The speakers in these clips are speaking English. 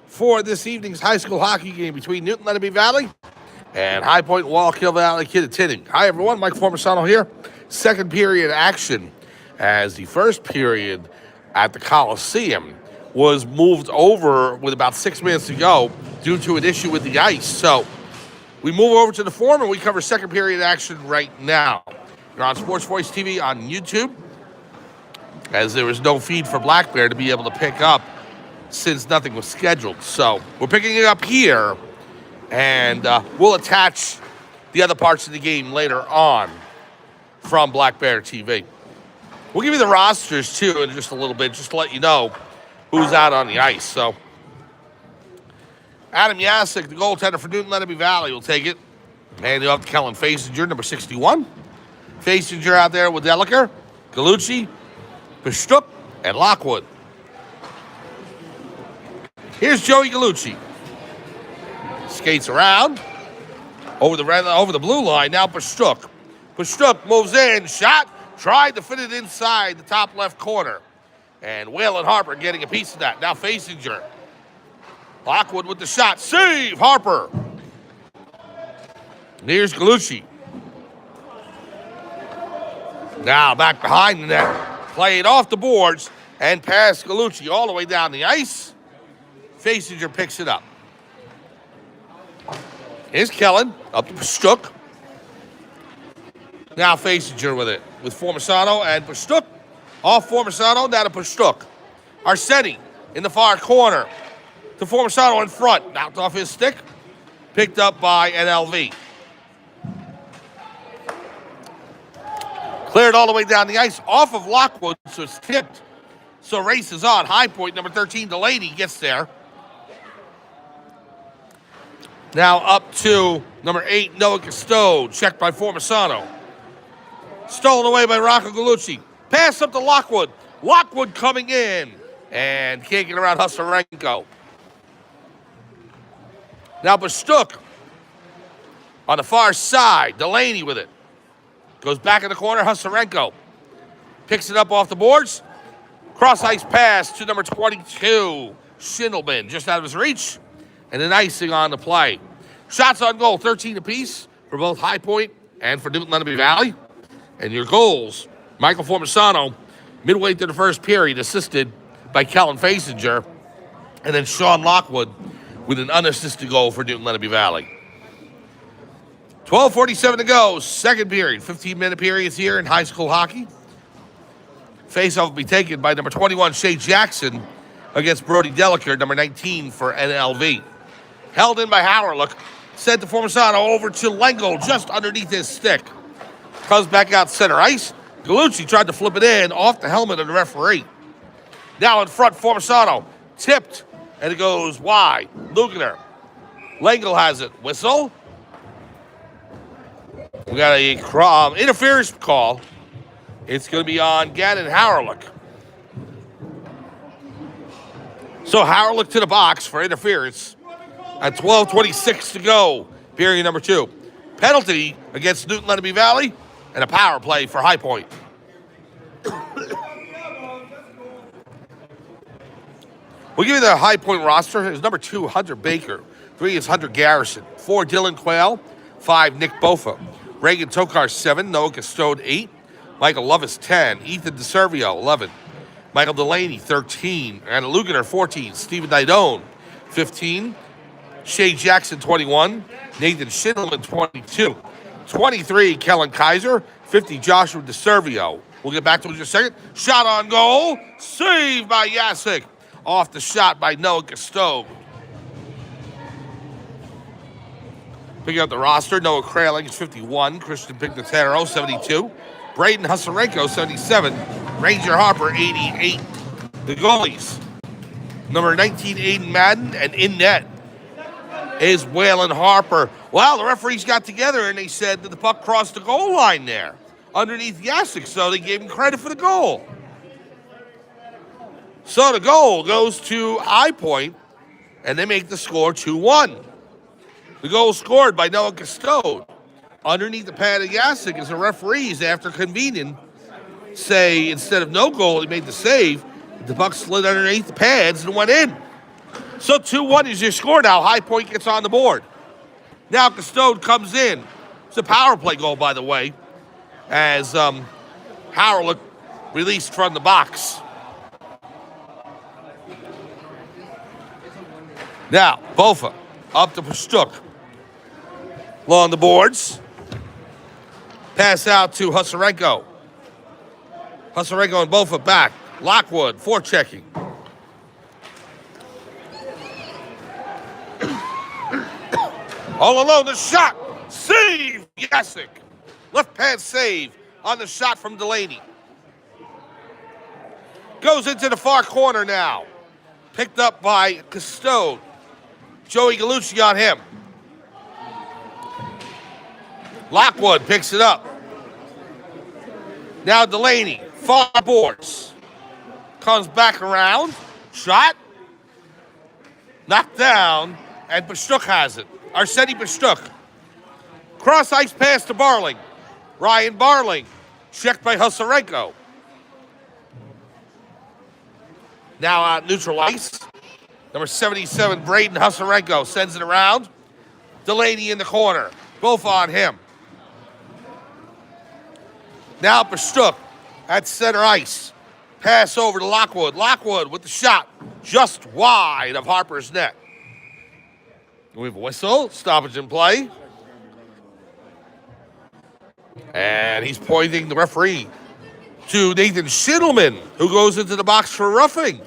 for this evening's high school hockey game between Newton Lenape Valley and High Point Wallkill Valley Kittatinny. Hi everyone, Mike Formisano here. Second period action as the first period at the Coliseum was moved over with about 6 minutes to go due to an issue with the ice. So we move over to the forum and we cover second period action right now. You're on Sports Voice TV on YouTube, as there was no feed for Black Bear to be able to pick up since nothing was scheduled. So we're picking it up here, and we'll attach the other parts of the game later on from Black Bear TV. We'll give you the rosters, too, in just a little bit, just to let you know who's out on the ice. So Adam Yasik, the goaltender for Newton Lenape Valley, will take it. And you'll have Kellen Fasinger, number 61. Fasinger out there with Deliker, Galucci, Pashtuk, and Lockwood. Here's Joey Galucci. Skates around over the blue line. Now Pashtuk. Pashtuk moves in, shot, tried to fit it inside the top left corner. And Waylon Harper getting a piece of that. Now Fasinger. Lockwood with the shot. Save, Harper. And here's Galucci. Now back behind the net. Play it off the boards and pass Galucci all the way down the ice. Fasinger picks it up. Here's Kellen up to Pashtuk. Now Fasinger with it, with Formisano and Pashtuk. Off Formisano, down to Pashtuk. Arsetti in the far corner to Formisano in front. Knocked off his stick. Picked up by NLV. Cleared all the way down the ice off of Lockwood, so it's tipped. So race is on. High Point, number 13, Delaney gets there. Now up to number 8, Noah Custode, checked by Formisano. Stolen away by Rocco Galucci. Pass up to Lockwood. Lockwood coming in and can't get around Husarenko. Now Pashtuk on the far side. Delaney with it. Goes back in the corner, Husarenko. Picks it up off the boards. Cross-ice pass to number 22, Schindelman, just out of his reach. And an icing on the play. Shots on goal, 13 apiece for both High Point and for Newton Lenape Valley. And your goals, Michael Formisano, midway through the first period, assisted by Kellen Fasinger. And then Sean Lockwood with an unassisted goal for Newton Lenape Valley. 12:47 to go, second period. 15-minute periods here in high school hockey. Faceoff will be taken by number 21, Shea Jackson, against Brody Deliker, number 19 for NLV. Held in by Howerlook. Sent to Formisano over to Lengel, just underneath his stick. Comes back out center ice. Galucci tried to flip it in off the helmet of the referee. Now in front, Formisano. Tipped, and it goes wide. Lugner. Lengel has it. Whistle. We got a interference call. It's going to be on Gannon Howerlook. So Howerlook to the box for interference at 12:26 to go, period number 2. Penalty against Newton Lenape Valley and a power play for High Point. We'll give you the High Point roster. It's number 2, Hunter Baker. 3 is Hunter Garrison. 4, Dylan Quayle. 5, Nick Bofa. Reagan Tokar, 7. Noah Custode, 8. Michael Lovis, 10. Ethan DeServio, 11. Michael Delaney, 13. Anna Lugner, 14. Stephen Didone, 15. Shea Jackson, 21. Nathan Schindelman, 22. 23, Kellen Kaiser. 50, Joshua DeServio. We'll get back to it in just a second. Shot on goal. Saved by Yasik. Off the shot by Noah Custode. Picking up the roster, Noah Kraling is 51. Christian Pignataro, 72. Braden Husarenko, 77. Ranger Harper, 88. The goalies, number 19, Aiden Madden, and in net is Waylon Harper. Well, the referees got together and they said that the puck crossed the goal line there underneath Yasik, so they gave him credit for the goal. So the goal goes to High Point, and they make the score 2-1. The goal scored by Noah Custode. Underneath the pad of Yasik as the referees, after convening, say instead of no goal, he made the save. The puck slid underneath the pads and went in. So 2-1 is your score now. High Point gets on the board. Now Custode comes in. It's a power play goal, by the way, as Howard released from the box. Now, Bofa up to Pashtuk. Along the boards. Pass out to Husarenko. Husarenko and Bofa back. Lockwood, forechecking. All alone, the shot. Save, Yasik. Left pad save on the shot from Delaney. Goes into the far corner now. Picked up by Custode. Joey Gallucci on him. Lockwood picks it up. Now Delaney, far boards. Comes back around. Shot. Knocked down. And Pashtuk has it. Arseny Pashtuk. Cross ice pass to Barling. Ryan Barling. Checked by Husarenko. Now out neutral ice. Number 77, Braden Husarenko sends it around. Delaney in the corner. Both on him. Now Pashtuk at center ice. Pass over to Lockwood. Lockwood with the shot. Just wide of Harper's net. We have a whistle. Stoppage in play. And he's pointing the referee to Nathan Schittleman, who goes into the box for roughing.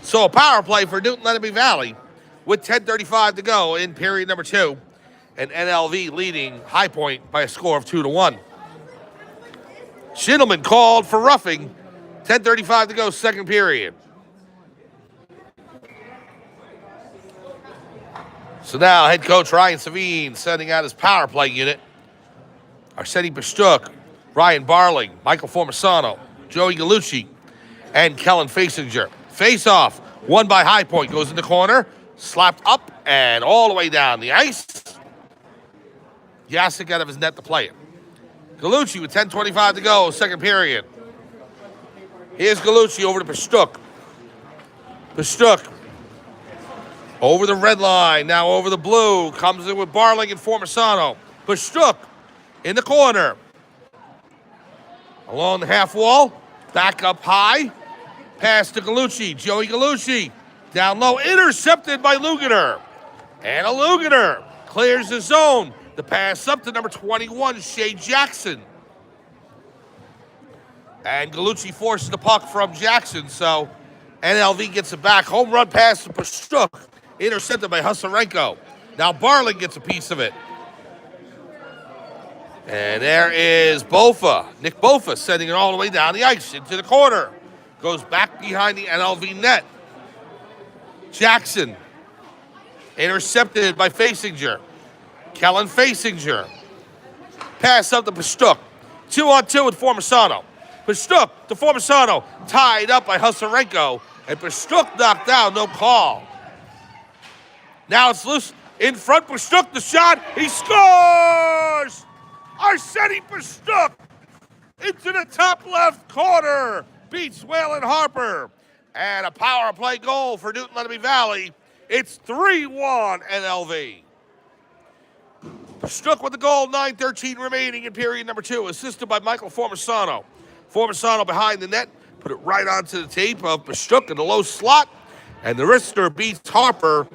So a power play for Newton Lenape Valley with 10:35 to go in period number 2. And NLV leading High Point by a score of 2-1. Schittleman called for roughing. 10:35 to go, second period. So now head coach Ryan Savine sending out his power play unit. Arseny Pashtuk, Ryan Barling, Michael Formisano, Joey Gallucci, and Kellen Fasinger. Face off, won by High Point, goes in the corner, slapped up and all the way down the ice. Yasik out of his net to play it. Gallucci with 10:25 to go, second period. Here's Gallucci over to Pashtuk. Pashtuk over the red line, now over the blue, comes in with Barling and Formisano. Pashtuk in the corner. Along the half wall, back up high. Pass to Gallucci, Joey Gallucci. Down low, intercepted by Luganer. And a Luganer clears the zone. The pass up to number 21, Shea Jackson. And Gallucci forces the puck from Jackson, so NLV gets it back. Home run pass to Pashtuk, intercepted by Husarenko. Now Barling gets a piece of it. And there is Bofa. Nick Bofa sending it all the way down the ice into the corner. Goes back behind the NLV net. Jackson. Intercepted by Fasinger. Kellen Fasinger. Pass up to Pashtuk. 2-on-2 with Formisano. Pashtuk to Formisano. Tied up by Husarenko. And Pashtuk knocked down, no call. Now it's loose. In front, Pashtuk, the shot. He scores! Arseny Pashtuk into the top left corner. Beats Waylon Harper. And a power play goal for Newton Lenape Valley. It's 3-1 NLV. Pashtuk with the goal, 9:13 remaining in period number 2. Assisted by Michael Formisano. Formisano behind the net. Put it right onto the tape of Pashtuk in the low slot. And the wrister beats Harper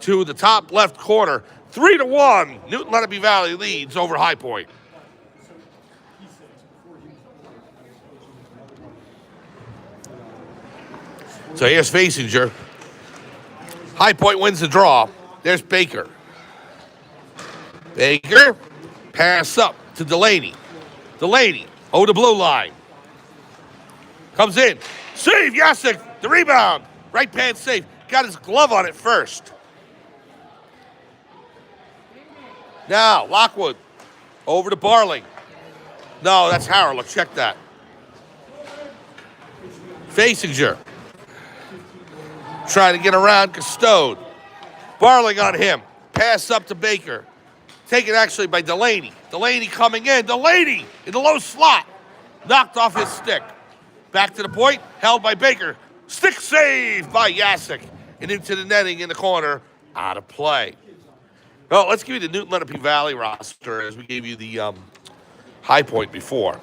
to the top left corner. 3-1. Newton Lenape Valley leads over High Point. So here's Fasinger. High Point wins the draw. There's Baker. Baker, pass up to Delaney. Delaney, over the blue line. Comes in. Save, Yasik, the rebound. Right pad save. Got his glove on it first. Now, Lockwood, over to Barling. No, that's Harrell. Check that. Fasinger. Trying to get around Custode. Barling on him. Pass up to Baker. Taken actually by Delaney. Delaney coming in. Delaney in the low slot. Knocked off his stick. Back to the point. Held by Baker. Stick save by Yasik and into the netting in the corner, out of play. Well, let's give you the Newton Lenape Valley roster as we gave you the High Point before.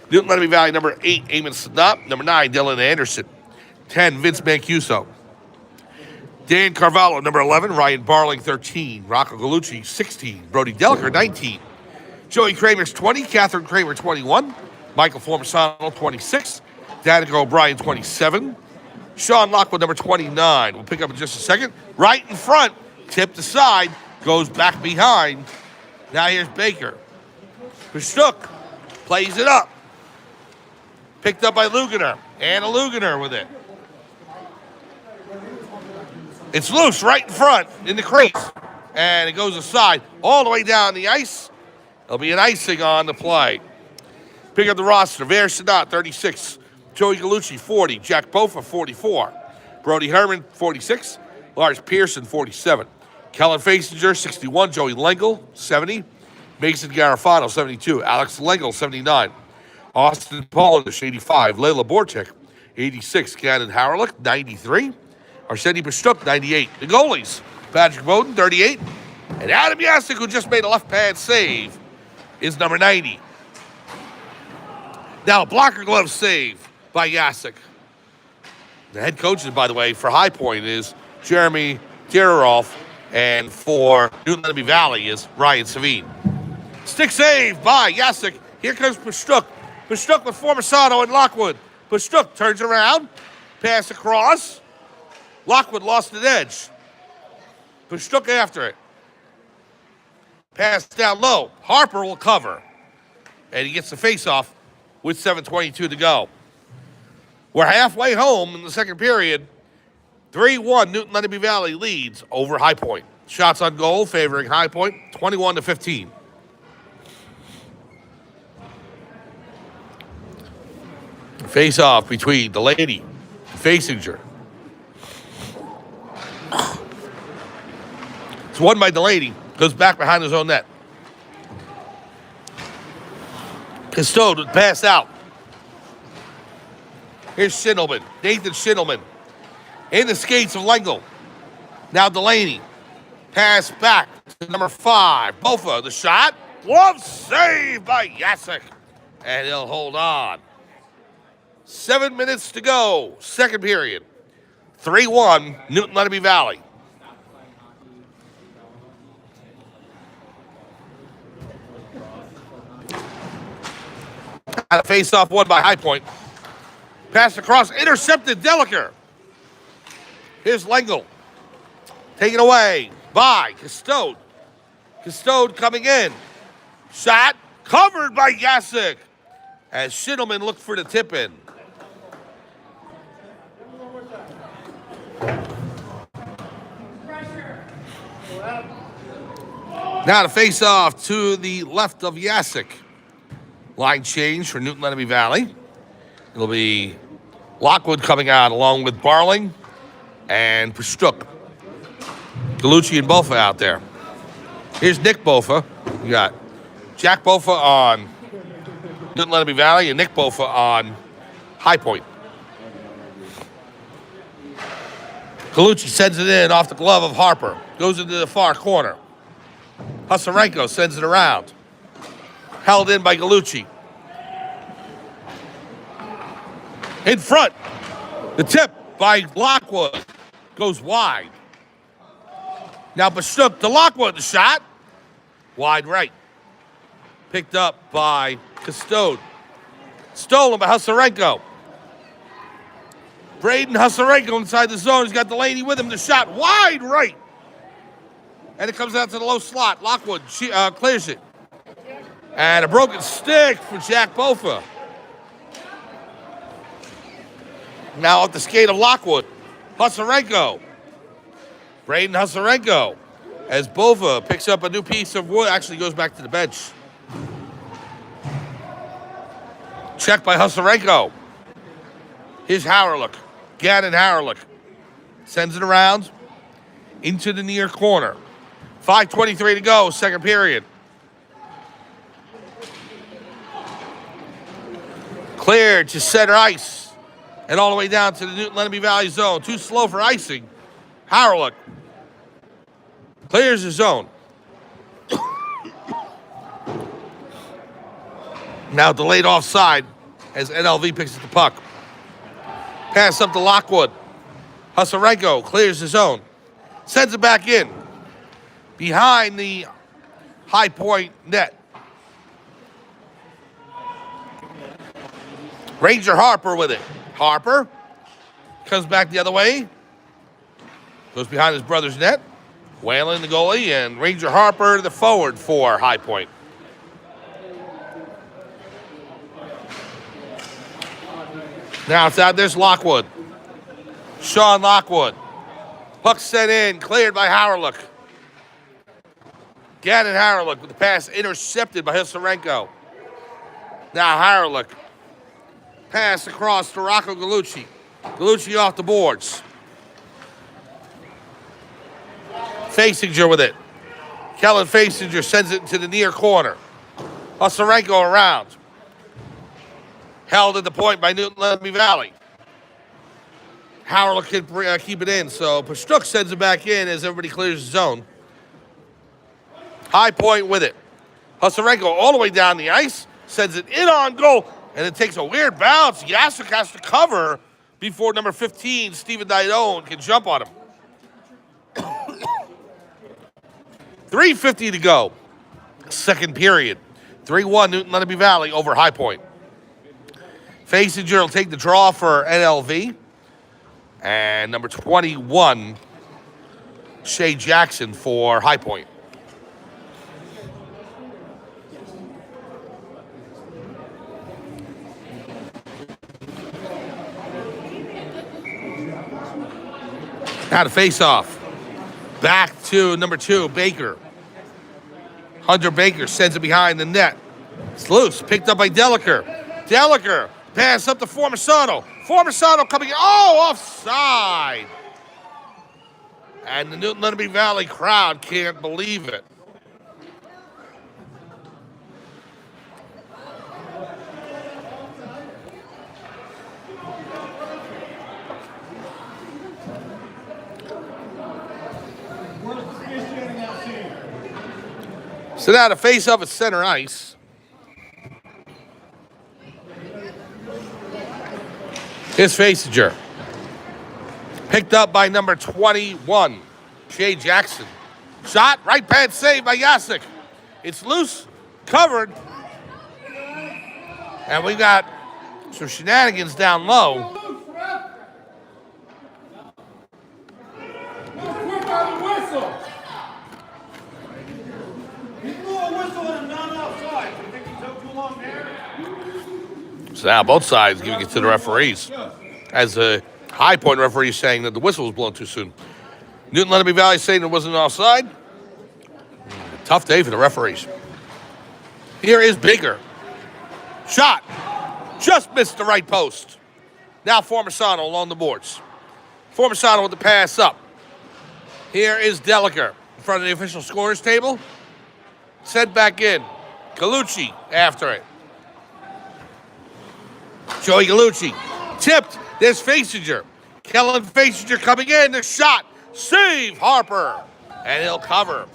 Newton Lenape Valley, number 8, Eamon Snop. Number 9, Dylan Anderson. 10, Vince Mancuso. Dan Carvalho, number 11. Ryan Barling, 13. Rocco Gallucci, 16. Brody Deliker, 19. Joey Kramer's 20. Catherine Kramer, 21. Michael Formisano, 26. Danica O'Brien, 27. Sean Lockwood, number 29. We'll pick up in just a second. Right in front, tipped aside, goes back behind. Now here's Baker. Pastuch plays it up. Picked up by Lugener. Anna Lugener with it. It's loose right in front in the crease. And it goes aside all the way down the ice. There'll be an icing on the play. Pick up the roster. Ver Sadat, 36. Joey Gallucci, 40. Jack Bofa, 44. Brody Herman, 46. Lars Pearson, 47. Kellen Fasinger, 61. Joey Lengel, 70. Mason Garofano, 72. Alex Lengel, 79. Austin Polish, 85. Layla Borchek, 86. Gannon Harrelick, 93. Arseny Pastuch, 98. The goalies, Patrick Bowden, 38. And Adam Yasik, who just made a left-hand save, is number 90. Now, blocker glove save by Yasik. The head coaches, by the way, for High Point is Jeremy Deriroff, and for Newton Lenape Valley is Ryan Savine. Stick save by Yasik. Here comes Pastuch. Pastuch with Formisano and Lockwood. Pastuch turns around, pass across. Lockwood lost an edge. Pastuch after it. Pass down low. Harper will cover. And he gets the face-off with 7:22 to go. We're halfway home in the second period. 3-1, Newton Lenape Valley leads over High Point. Shots on goal favoring High Point, 21-15. Face-off between Delaney and Fasinger. It's won by Delaney. Goes back behind his own net. Custode would pass out. Here's Schindelman. Nathan Schindelman. In the skates of Lengel. Now Delaney. Pass back to number 5. Bofa, the shot. Glove save by Yasik. And he'll hold on. 7 minutes to go. Second period. 3-1, Newton Lenape Valley. A face-off won by High Point. Pass across, intercepted Deliker. Here's Lengel. Taken away by Custode. Custode coming in. Shot covered by Yasik as Schindelman looked for the tip-in. Now to face off to the left of Yasik. Line change for Newton Lenape Valley. It'll be Lockwood coming out along with Barling and Pastuch. Gallucci and Bofa out there. Here's Nick Bofa. You got Jack Bofa on Newton Lenape Valley and Nick Bofa on High Point. Gallucci sends it in off the glove of Harper. Goes into the far corner. Husarenko sends it around. Held in by Gallucci. In front. The tip by Lockwood goes wide. Now Pastuch to Lockwood, the shot. Wide right. Picked up by Custode. Stolen by Husarenko. Braden Husarenko inside the zone. He's got Delaney with him. The shot wide right. And it comes out to the low slot. Lockwood clears it. And a broken stick for Jack Bofa. Now off the skate of Lockwood. Husarenko. Braden Husarenko. As Bofa picks up a new piece of wood. Actually goes back to the bench. Check by Husarenko. Here's Harrelick. Gannon Harrelick. Sends it around into the near corner. 5:23 to go, second period. Cleared to center ice. And all the way down to the Newton Lenape Valley zone. Too slow for icing. Harlock clears the zone. Now delayed offside as NLV picks up the puck. Pass up to Lockwood. Husarenko clears the zone. Sends it back in. Behind the High Point net. Ranger Harper with it. Harper comes back the other way. Goes behind his brother's net. Whalen the goalie, and Ranger Harper the forward for High Point. Now it's out. There's Lockwood. Sean Lockwood. Puck sent in, cleared by Harlock. Gannon Harlock with the pass intercepted by Husarenko. Now Harlock. Pass across to Rocco Gallucci. Gallucci off the boards. Fasinger with it. Kellen Fasinger sends it to the near corner. Husarenko around. Held at the point by Newton Lenape Valley. Harlock can keep it in, so Pastruk sends it back in as everybody clears the zone. High Point with it. Husarenko all the way down the ice, sends it in on goal, and it takes a weird bounce. Yasuk has to cover before number 15, Stephen Dione, can jump on him. 3:50 to go. Second period. 3-1 Newton Lenape Valley over High Point. Fasinger will take the draw for NLV. And number 21, Shea Jackson for High Point. Now to face off. Back to number 2, Baker. Hunter Baker sends it behind the net. It's loose, picked up by Deliker. Deliker, pass up to Formisano. Formisano coming in, offside. And the Newton Lenape Valley crowd can't believe it. So now to face off at center ice. Here's Fasinger. Picked up by number 21, Shea Jackson. Shot, right pad save by Yasuk. It's loose, covered. And we got some shenanigans down low. So now both sides giving it to the referees. As the High Point referee saying that the whistle was blown too soon. Newton Lenape Valley saying it wasn't offside. Tough day for the referees. Here is Baker. Shot. Just missed the right post. Now Formisano along the boards. Formisano with the pass up. Here is Deliker in front of the official scorers table. Sent back in. Gallucci after it. Joey Gallucci. Tipped. There's Fasinger. Kellen Fasinger coming in. The shot. Save Harper. And he'll cover.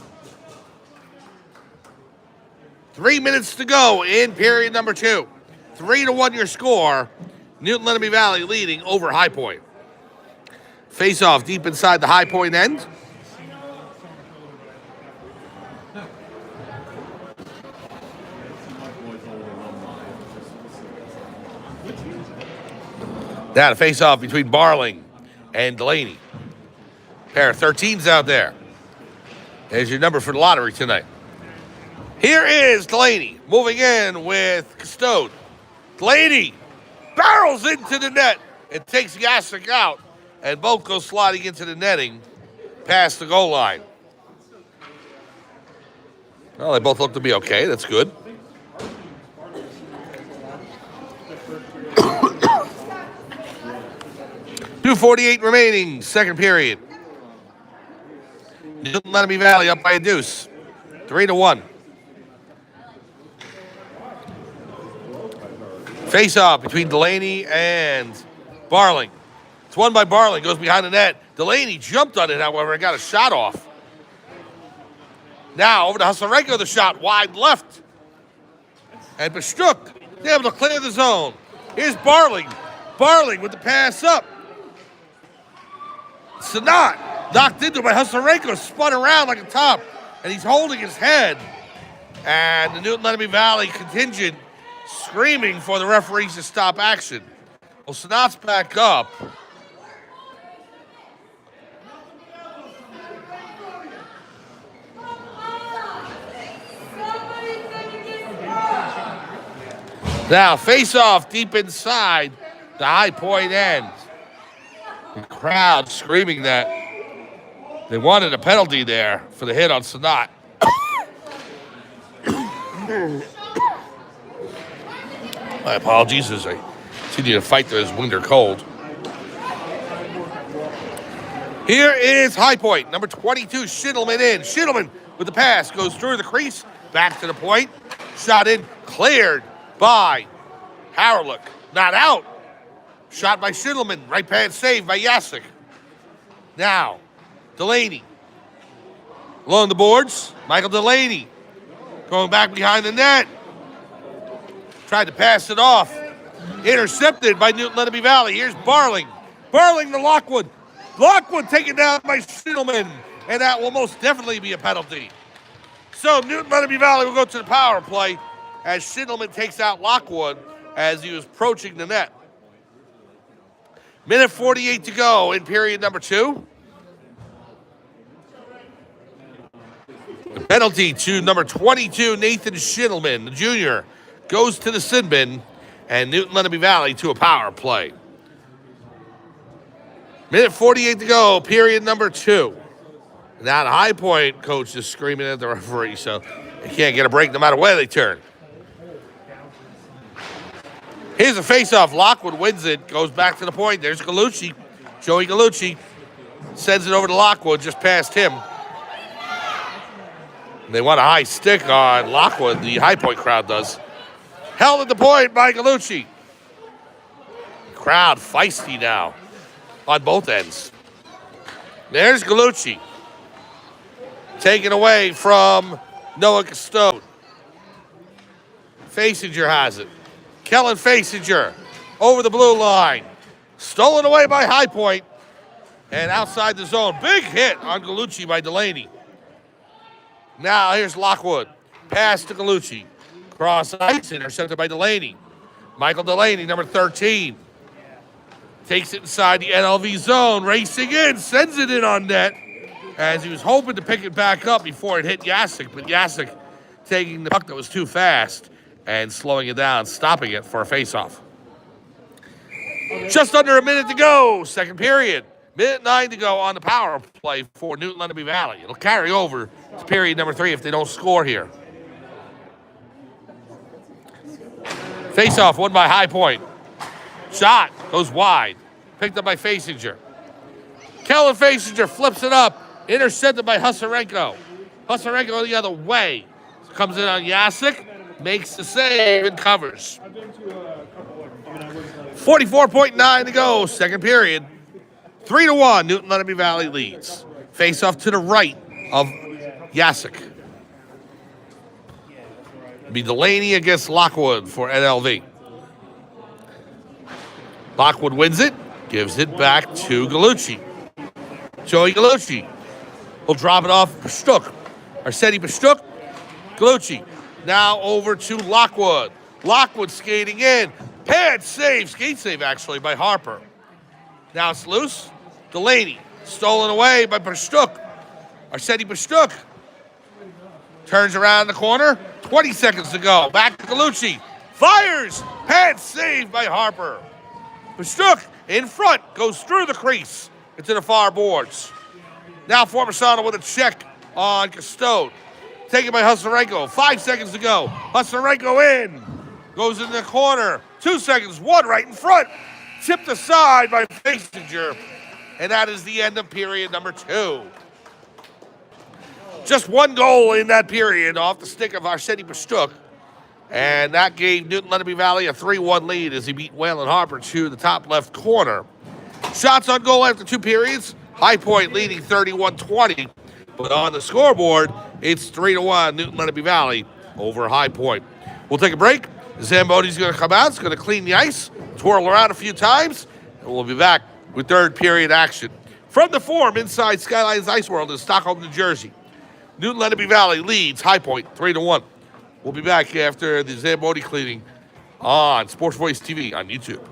3 minutes to go in period number 2. 3-1 your score. Newton Lenape Valley leading over High Point. Face off deep inside the High Point end. Now to face off between Barling and Delaney. Pair of 13s out there. There's your number for the lottery tonight. Here is Delaney moving in with Custode. Delaney barrels into the net. It takes Yasuk out, and both go sliding into the netting past the goal line. Well, they both look to be okay. That's good. .248 remaining, second period. Newton Lenape Valley up by a deuce. 3-1. Face off between Delaney and Barling. It's won by Barling, goes behind the net. Delaney jumped on it, however, and got a shot off. Now over to Husarenko, the shot wide left. And Pashtuk, able to clear the zone. Here's Barling. Barling with the pass up. Sanat knocked into by Husarenko, spun around like a top, and he's holding his head. And the Newton Lenape Valley contingent screaming for the referees to stop action. Well, Sanat's back up. Now, face-off deep inside the High Point end. The crowd screaming that they wanted a penalty there for the hit on Sanat. My apologies as I continue to fight through this winter cold. Here is High Point, number 22, Schindelman in. Schindelman with the pass, goes through the crease, back to the point. Shot in, cleared by Harlick. Not out. Shot by Schindelman, right pad save by Yasik. Now, Delaney. Along the boards, Michael Delaney. Going back behind the net. Tried to pass it off. Intercepted by Newton Lenape Valley. Here's Barling. Barling to Lockwood. Lockwood taken down by Schindelman. And that will most definitely be a penalty. So Newton Lenape Valley will go to the power play as Schindelman takes out Lockwood as he was approaching the net. Minute 48 to go in period number 2. The penalty to number 22, Nathan Schindelman, the junior, goes to the sin bin, and Newton Lenape Valley to a power play. Minute 48 to go, period number 2. Now the High Point coach is screaming at the referee, so they can't get a break no matter where they turn. Here's a face-off. Lockwood wins it, goes back to the point. There's Gallucci. Joey Gallucci sends it over to Lockwood, just past him. They want a high stick on Lockwood, the High Point crowd does. Held at the point by Gallucci. Crowd feisty now on both ends. There's Gallucci. Taken away from Noah Castone. Fasinger has it. Kellen Fasinger over the blue line. Stolen away by High Point. And outside the zone. Big hit on Gallucci by Delaney. Now here's Lockwood. Pass to Gallucci. Cross ice, intercepted by Delaney. Michael Delaney, number 13. Takes it inside the NLV zone. Racing in. Sends it in on net. As he was hoping to pick it back up before it hit Yasik. But Yasik taking the puck that was too fast and slowing it down, stopping it for a face-off. Just under a minute to go, second period. Minute 9 to go on the power play for Newton Lenape Valley. It'll carry over to period number 3 if they don't score here. Face-off won by High Point. Shot goes wide. Picked up by Fasinger. Kellen Fasinger flips it up. Intercepted by Husarenko. Husarenko the other way. Comes in on Yasik. Makes the save and covers. 44.9 to go, second period. 3-1, Newton Lenape Valley leads. Face off to the right of Yasik. Be Delaney against Lockwood for NLV. Lockwood wins it, gives it back to Gallucci. Joey Gallucci will drop it off Pashtuk. Arsetti Pashtuk, Gallucci. Now over to Lockwood. Lockwood skating in. Pad save, skate save actually by Harper. Now it's loose. Delaney, stolen away by Pashtuk. Arsetti Pashtuk. Turns around the corner. 20 seconds to go. Back to Gallucci. Fires. Pad save by Harper. Pashtuk in front. Goes through the crease into the far boards. Now Formasano with a check on Castone. Taken by Husarenko. 5 seconds to go. Husarenko in. Goes in the corner. 2 seconds. One right in front. Tipped aside by Fasinger. And that is the end of period number 2. Just one goal in that period off the stick of Arsetti Pashtuk. And that gave Newton Lenape Valley a 3-1 lead as he beat Waylon Harper to the top left corner. Shots on goal after 2 periods. High Point leading 31-20. But on the scoreboard, it's 3-1 Newton Lenape Valley over High Point. We'll take a break. Zamboni's going to come out. It's going to clean the ice, twirl around a few times, and we'll be back with third period action. From the Forum inside Skylines Ice World in Stockholm, New Jersey, Newton Lenape Valley leads High Point 3-1. We'll be back after the Zamboni cleaning on Sports Voice TV on YouTube.